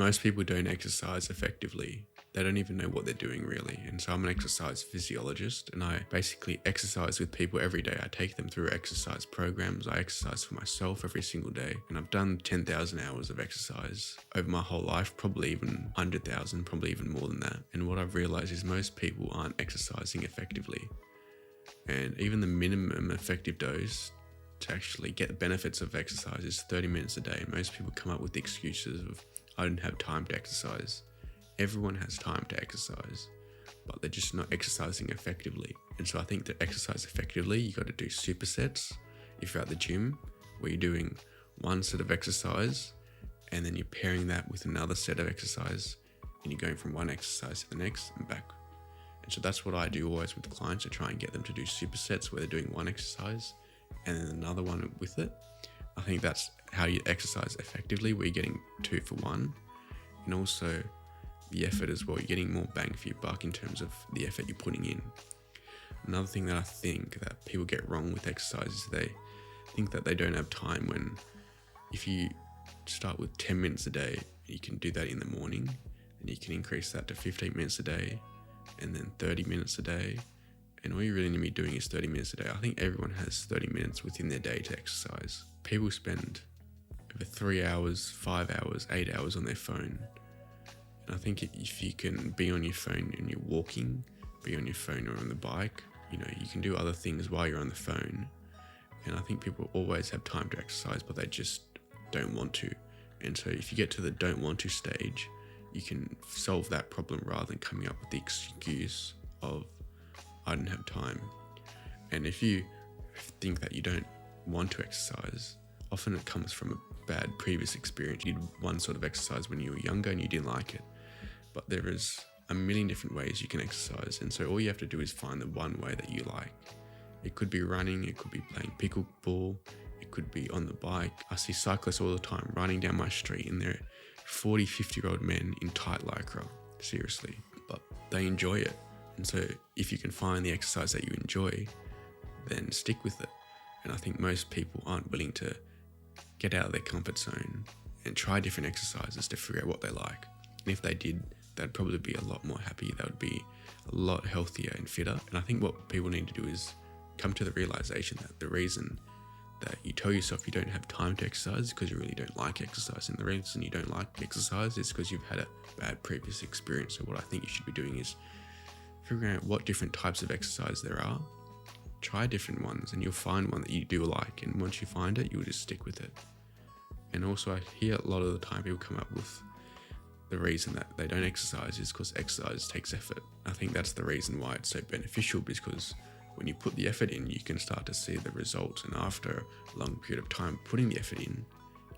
most people don't exercise effectively. They don't even know what they're doing really. And so I'm an exercise physiologist, and I basically exercise with people every day. I take them through exercise programs. I exercise for myself every single day. And I've done 10,000 hours of exercise over my whole life, probably even 100,000, probably even more than that. And what I've realized is most people aren't exercising effectively. And even the minimum effective dose to actually get the benefits of exercise is 30 minutes a day. And most people come up with the excuses of, I don't have time to exercise. Everyone has time to exercise, but they're just not exercising effectively. And so I think to exercise effectively, you got to do supersets. If you're at the gym, where you're doing one set of exercise, and then you're pairing that with another set of exercise, and you're going from one exercise to the next and back. And so that's what I do always with clients. I try and get them to do supersets where they're doing one exercise and then another one with it. I think that's how you exercise effectively, where you're getting 2 for 1. And also the effort as well. You're getting more bang for your buck in terms of the effort you're putting in. Another thing that I think that people get wrong with exercise is they think that they don't have time, when if you start with 10 minutes a day, you can do that in the morning, and you can increase that to 15 minutes a day, and then 30 minutes a day. And all you really need to be doing is 30 minutes a day. I think everyone has 30 minutes within their day to exercise. People spend over 3 hours, 5 hours, 8 hours on their phone. And I think if you can be on your phone and you're walking, be on your phone or on the bike, you can do other things while you're on the phone. And I think people always have time to exercise, but they just don't want to. And so if you get to the don't want to stage, you can solve that problem rather than coming up with the excuse of, I don't have time. And if you think that you don't want to exercise, often it comes from a bad previous experience. You did one sort of exercise when you were younger and you didn't like it. But there is a million different ways you can exercise. And so all you have to do is find the one way that you like. It could be running, it could be playing pickleball, it could be on the bike. I see cyclists all the time running down my street, and they're 40, 50-year-old men in tight lycra, seriously. But they enjoy it. And so if you can find the exercise that you enjoy, then stick with it. And I think most people aren't willing to get out of their comfort zone and try different exercises to figure out what they like. And if they did, they'd probably be a lot more happy. They would be a lot healthier and fitter. And I think what people need to do is come to the realization that the reason that you tell yourself you don't have time to exercise is because you really don't like exercise. And the reason you don't like exercise is because you've had a bad previous experience. So what I think you should be doing is figuring out what different types of exercise there are. Try different ones and you'll find one that you do like. And once you find it, you'll just stick with it. And also I hear a lot of the time people come up with the reason that they don't exercise is because exercise takes effort. I think that's the reason why it's so beneficial, because when you put the effort in, you can start to see the results. And after a long period of time putting the effort in,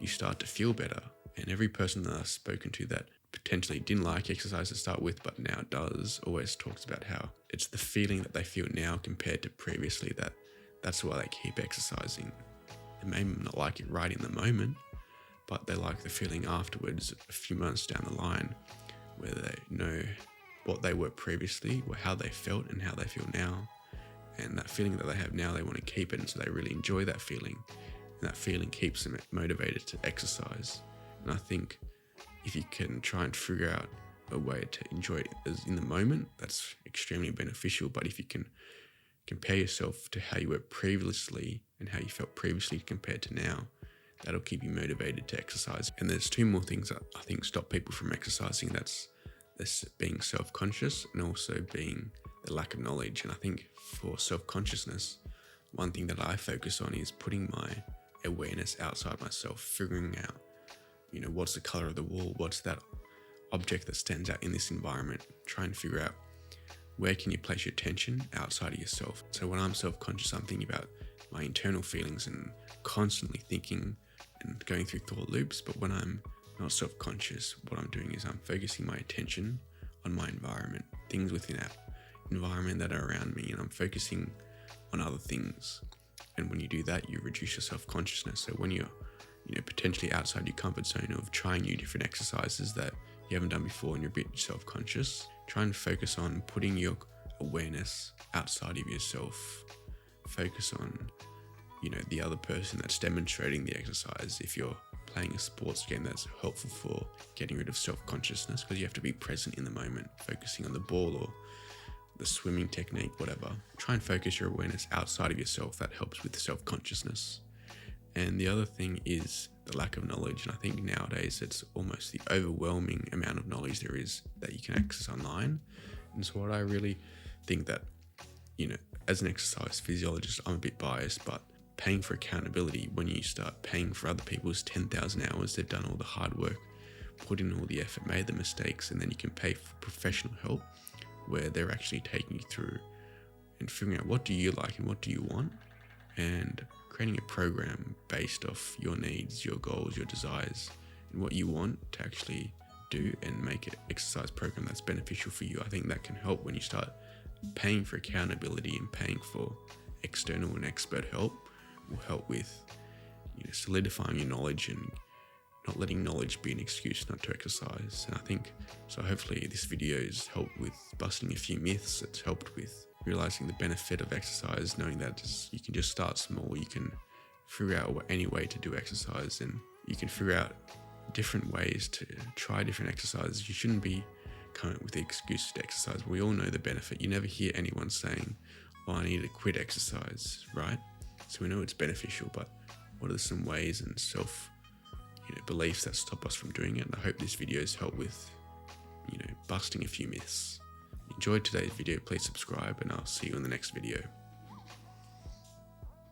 you start to feel better. And every person that I've spoken to that potentially didn't like exercise to start with, but now does, always talks about how it's the feeling that they feel now compared to previously that's why they keep exercising. They may not like it right in the moment, but they like the feeling afterwards, a few months down the line, where they know what they were previously, or how they felt and how they feel now. And that feeling that they have now, they want to keep it, and so they really enjoy that feeling. And that feeling keeps them motivated to exercise. And I think if you can try and figure out a way to enjoy it as in the moment, that's extremely beneficial. But if you can compare yourself to how you were previously and how you felt previously compared to now, that'll keep you motivated to exercise. And there's 2 more things that I think stop people from exercising. That's this being self-conscious and also being the lack of knowledge. And I think for self-consciousness, one thing that I focus on is putting my awareness outside myself, figuring out, what's the color of the wall? What's that object that stands out in this environment? Try and figure out where can you place your attention outside of yourself. So when I'm self-conscious, I'm thinking about my internal feelings and constantly thinking and going through thought loops. But when I'm not self-conscious, what I'm doing is I'm focusing my attention on my environment, things within that environment that are around me, and I'm focusing on other things. And when you do that, you reduce your self-consciousness. So when you're potentially outside your comfort zone of trying new different exercises that you haven't done before and you're a bit self-conscious, try and focus on putting your awareness outside of yourself. Focus on, the other person that's demonstrating the exercise. If you're playing a sports game that's helpful for getting rid of self-consciousness, because you have to be present in the moment, focusing on the ball or the swimming technique, whatever. Try and focus your awareness outside of yourself. That helps with self-consciousness. And the other thing is the lack of knowledge. And I think nowadays it's almost the overwhelming amount of knowledge there is that you can access online. And so what I really think that, as an exercise physiologist, I'm a bit biased, but paying for accountability, when you start paying for other people's 10,000 hours, they've done all the hard work, put in all the effort, made the mistakes, and then you can pay for professional help where they're actually taking you through and figuring out what do you like and what do you want, and creating a program based off your needs, your goals, your desires, and what you want to actually do, and make an exercise program that's beneficial for you. I think that can help when you start paying for accountability and paying for external and expert help. Will help with solidifying your knowledge and not letting knowledge be an excuse not to exercise. And I think so hopefully this video has helped with busting a few myths. It's helped with realizing the benefit of exercise, knowing that you can just start small. You can figure out any way to do exercise, and you can figure out different ways to try different exercises. You shouldn't be coming up with the excuse to exercise. We all know the benefit. You never hear anyone saying, "Oh, I need to quit exercise," right? So we know it's beneficial, but what are some ways and beliefs that stop us from doing it? And I hope this video has helped with, busting a few myths. Enjoyed today's video, please subscribe, and I'll see you in the next video.